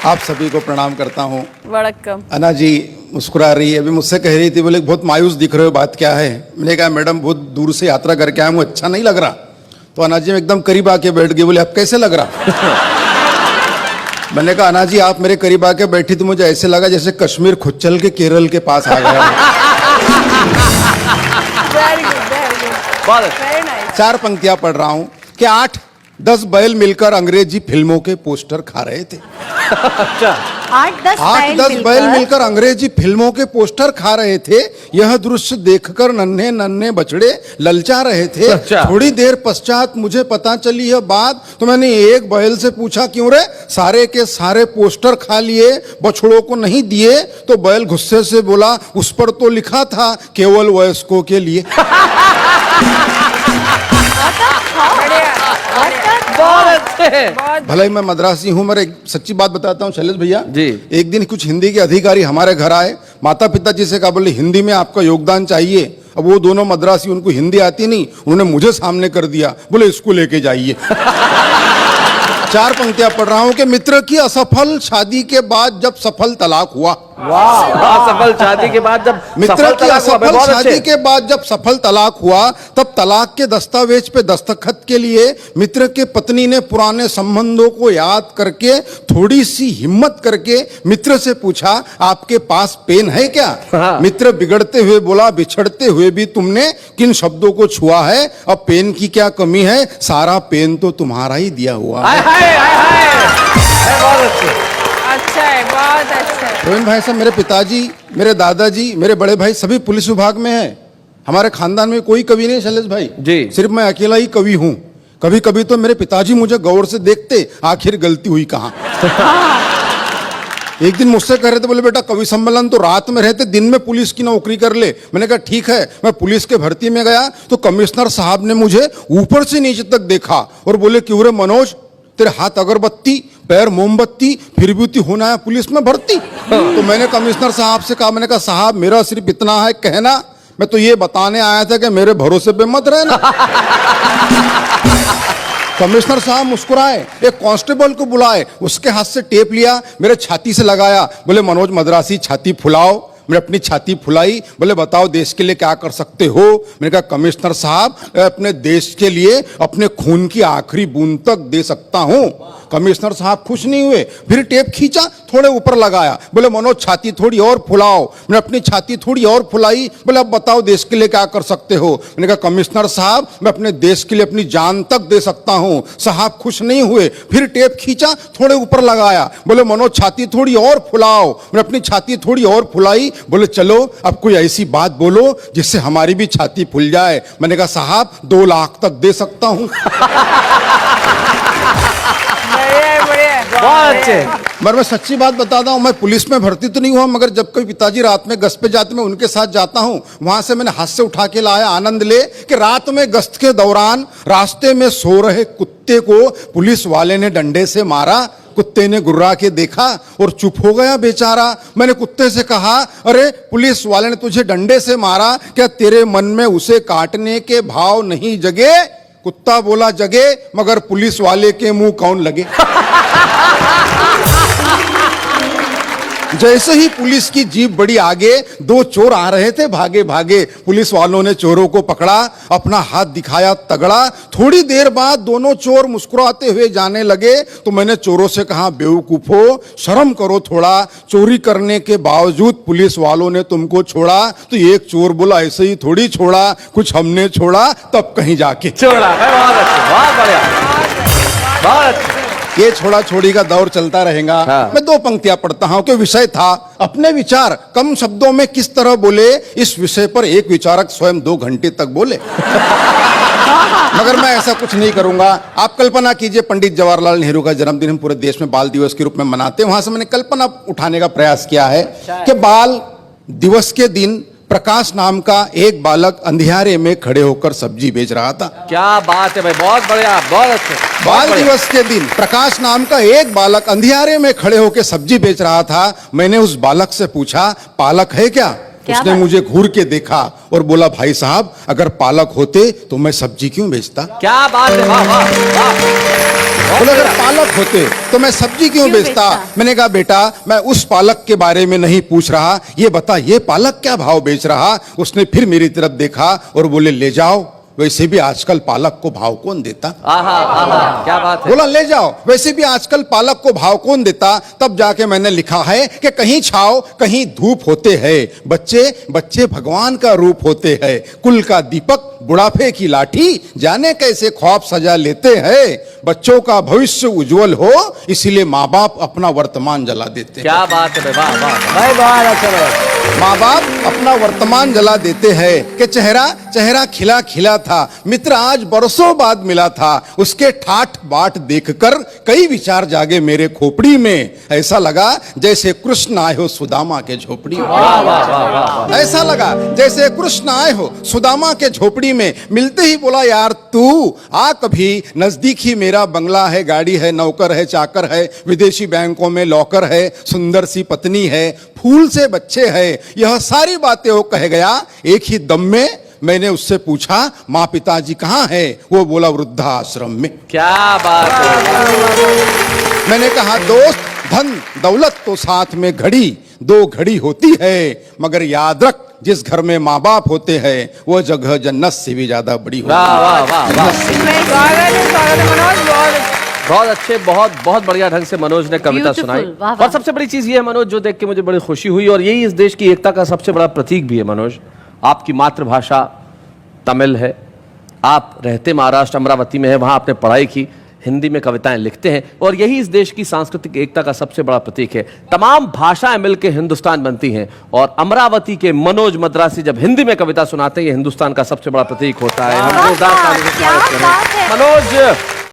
आप सभी को प्रणाम करता हूँ। वड़क्कम। अन्ना जी मुस्कुरा रही है, अभी मुझसे कह रही थी, बोले बहुत मायूस दिख रहे हो, बात क्या है? मैंने कहा मैडम बहुत दूर से यात्रा करके आया हूँ, अच्छा नहीं लग रहा। तो अन्ना जी एकदम करीब आके बैठ गई, बोले अब कैसे लग रहा? मैंने कहा अन्ना जी आप मेरे करीब आके बैठी तो मुझे ऐसे लगा जैसे कश्मीर खुद चल के केरल के पास आ गया। Very good, very nice. 4 पंक्तियां पढ़ रहा हूँ कि 8-10 बैल मिलकर अंग्रेजी फिल्मों के पोस्टर खा रहे थे। अच्छा, 8-10 बैल मिलकर अंग्रेजी फिल्मों के पोस्टर खा रहे थे। यह दृश्य देखकर नन्हे नन्हे बछड़े ललचा रहे थे। अच्छा। थोड़ी देर पश्चात मुझे पता चली यह बात, तो मैंने एक बैल से पूछा क्यों रे, सारे के सारे पोस्टर खा लिए, बछड़ों को नहीं दिए? तो बैल गुस्से से बोला उस पर तो लिखा था केवल वयस्कों के लिए। बहुत अच्छे। भले ही मैं मद्रासी हूँ, मगर एक सच्ची बात बताता हूँ शैलेश भैया जी। एक दिन कुछ हिंदी के अधिकारी हमारे घर आए, माता पिता जी से कहा, बोले हिंदी में आपका योगदान चाहिए। अब वो दोनों मद्रासी, उनको हिंदी आती नहीं, उन्होंने मुझे सामने कर दिया, बोले इसको लेके जाइए। 4 पंक्तियां पढ़ रहा हूं कि मित्र की असफल शादी के बाद जब सफल तलाक हुआ। वाह, सफल शादी के बाद जब मित्र की असफल बहुत शादी अच्छे। के बाद जब सफल तलाक हुआ, तब तलाक के दस्तावेज पे दस्तखत के लिए मित्र के पत्नी ने पुराने संबंधों को याद करके थोड़ी सी हिम्मत करके मित्र से पूछा आपके पास पेन है क्या? हाँ। मित्र बिगड़ते हुए बोला बिछड़ते हुए भी तुमने किन शब्दों को छुआ है, अब पेन की क्या कमी है, सारा पेन तो तुम्हारा ही दिया हुआ है। बहुत अच्छे। अच्छा है, बहुत अच्छा है। रोहिन भाई साहब, मेरे पिताजी, मेरे दादाजी, मेरे बड़े भाई सभी पुलिस विभाग में हैं। हमारे खानदान में कोई कवि नहीं शैलेश भाई जी। सिर्फ मैं अकेला ही कवि हूँ। कभी कभी तो मेरे पिताजी मुझे गौर से देखते, आखिर गलती हुई कहाँ। एक दिन मुझसे कह रहे थे, बोले बेटा कवि सम्मेलन तो रात में रहते, दिन में पुलिस की नौकरी कर ले। मैंने कहा ठीक है। मैं पुलिस के भर्ती में गया तो कमिश्नर साहब ने मुझे ऊपर से नीचे तक देखा और बोले क्यों रे मनोज, तेरे हाथ अगरबत्ती, पैर मोमबत्ती, फिर भी होना है पुलिस में भर्ती? तो मैंने कमिश्नर साहब से कहा, मैंने कहा साहब मेरा सिर्फ इतना है कहना, मैं तो ये बताने आया था कि मेरे भरोसे पे मत रहना। कमिश्नर साहब मुस्कुराए, एक कांस्टेबल को बुलाए, उसके हाथ से टेप लिया, मेरे छाती से लगाया, बोले मनोज मद्रासी छाती फुलाओ। मैंने अपनी छाती फुलाई, बोले बताओ देश के लिए क्या कर सकते हो? मैंने कहा कमिश्नर साहब अपने देश के लिए अपने खून की आखिरी बूंद तक दे सकता हूं। कमिश्नर साहब खुश नहीं हुए, फिर टेप खींचा, थोड़े ऊपर लगाया, बोले मनोज छाती थोड़ी और फुलाओ। मैंने अपनी छाती थोड़ी और फुलाई, बोले अब बताओ देश के लिए क्या कर सकते हो? मैंने कहा कमिश्नर साहब मैं अपने देश के लिए अपनी जान तक दे सकता हूं। साहब खुश नहीं हुए, फिर टेप खींचा, थोड़े ऊपर लगाया, बोले मनोज छाती थोड़ी और फुलाओ। मैंने अपनी छाती थोड़ी और फुलाई, बोले चलो अब कोई ऐसी बात बोलो जिससे हमारी भी छाती फूल जाए। मैंने कहा साहब 2 लाख तक दे सकता हूं। बहुत अच्छे। मगर मैं सच्ची बात बताता हूं, मैं पुलिस में भर्ती तो नहीं हुआ, मगर जब कोई पिताजी रात में गश्त पे जाते मैं उनके साथ जाता हूं, वहां से मैंने हाथ से उठा के लाया आनंद ले कि रात में गश्त के दौरान रास्ते में सो रहे कुत्ते को पुलिस वाले ने डंडे से मारा। कुत्ते ने गुर्रा के देखा और चुप हो गया बेचारा। मैंने कुत्ते से कहा अरे पुलिस वाले ने तुझे डंडे से मारा, क्या तेरे मन में उसे काटने के भाव नहीं जगे? कुत्ता बोला जगे, मगर पुलिस वाले के मुंह कौन लगे? जैसे ही पुलिस की जीप बड़ी आगे, 2 चोर आ रहे थे भागे भागे। पुलिस वालों ने चोरों को पकड़ा, अपना हाथ दिखाया तगड़ा। थोड़ी देर बाद दोनों चोर मुस्कुराते हुए जाने लगे तो मैंने चोरों से कहा बेवकूफो शर्म करो थोड़ा, चोरी करने के बावजूद पुलिस वालों ने तुमको छोड़ा। तो एक चोर बोला ऐसे ही थोड़ी छोड़ा, कुछ हमने छोड़ा तब कहीं जाके छोड़ा। बहुत अच्छे, बहुत बढ़िया, बहुत अच्छे। ये छोड़ा छोड़ी का दौर चलता रहेगा। हाँ। मैं 2 पंक्तियां पढ़ता हूं कि विषय था अपने विचार कम शब्दों में किस तरह बोले। इस विषय पर एक विचारक स्वयं 2 घंटे तक बोले। मगर मैं ऐसा कुछ नहीं करूंगा। आप कल्पना कीजिए पंडित जवाहरलाल नेहरू का जन्मदिन हम पूरे देश में बाल दिवस के रूप में मनाते हैं। वहां से मैंने कल्पना उठाने का प्रयास किया है कि बाल दिवस के दिन प्रकाश नाम का एक बालक अंधियारे में खड़े होकर सब्जी बेच रहा था। क्या बात है भाई, बहुत बढ़िया, बहुत अच्छे। बाल दिवस के दिन प्रकाश नाम का एक बालक अंधियारे में खड़े होकर सब्जी बेच रहा था। मैंने उस बालक से पूछा पालक है क्या? उसने मुझे घूर के देखा और बोला भाई साहब अगर पालक होते तो मैं सब्जी क्यों बेचता? क्या बात है, वाह वाह वाह। बोले अगर पालक होते तो मैं सब्जी क्यों बेचता? मैंने कहा बेटा मैं उस पालक के बारे में नहीं पूछ रहा, ये बता ये पालक क्या भाव बेच रहा? उसने फिर मेरी तरफ देखा और बोले ले जाओ, वैसे भी आजकल पालक को भाव कौन देता? आहा आहा, क्या बात है। बोला ले जाओ, वैसे भी आजकल पालक को भाव कौन देता? तब जाके मैंने लिखा है कि कहीं छाव कहीं धूप होते हैं, बच्चे बच्चे भगवान का रूप होते हैं, कुल का दीपक बुढ़ापे की लाठी, जाने कैसे ख्वाब सजा लेते हैं, बच्चों का भविष्य उज्जवल हो इसीलिए माँ बाप अपना वर्तमान जला देते हैं। क्या बात है वाह वाह भाई, बहुत अच्छा लगा। माँ बाप अपना वर्तमान जला देते हैं कि चेहरा चेहरा खिला खिला था, मित्र आज बरसों बाद मिला था, उसके ठाठ बाट देखकर कई विचार जागे मेरे खोपड़ी में, ऐसा लगा जैसे कृष्ण आए हो सुदामा के झोपड़ी में। वाह वाह वाह वाह। ऐसा लगा जैसे कृष्ण आए हो सुदामा के झोपड़ी में, मिलते ही बोला यार तू आ कभी, नजदीक ही मेरा बंगला है, गाड़ी है, नौकर है, चाकर है, विदेशी बैंकों में लॉकर है, सुंदर सी पत्नी है, फूल से बच्चे है, यह सारी बातें वो कह गया। एक ही दम में मैंने उससे पूछा माँ पिताजी कहाँ है? वो बोला वृद्धाश्रम में। क्या बात है। मैंने कहा दोस्त धन दौलत तो साथ में घड़ी दो घड़ी होती है, मगर याद रख जिस घर में माँ बाप होते हैं वो जगह जन्नत से भी ज्यादा बड़ी होती है। वाह वाह वाह वाह। स्वागत है मनोज, बहुत अच्छे, बहुत बढ़िया ढंग से मनोज ने कविता Beautiful, सुनाई। वाह, वाह। और सबसे बड़ी चीज ये है मनोज, जो देख के मुझे बड़ी खुशी हुई, और यही इस देश की एकता का सबसे बड़ा प्रतीक भी है मनोज। आपकी मातृभाषा तमिल है, आप रहते महाराष्ट्र अमरावती में है, वहां आपने पढ़ाई की, हिंदी में कविताएं लिखते हैं, और यही इस देश की सांस्कृतिक एकता का सबसे बड़ा प्रतीक है। तमाम भाषाएं मिलकर हिंदुस्तान बनती हैं, और अमरावती के मनोज मद्रासी जब हिंदी में कविता सुनाते हैं, ये हिंदुस्तान का सबसे बड़ा प्रतीक होता है। हम जोरदार ताली से स्वागत करें। मनोज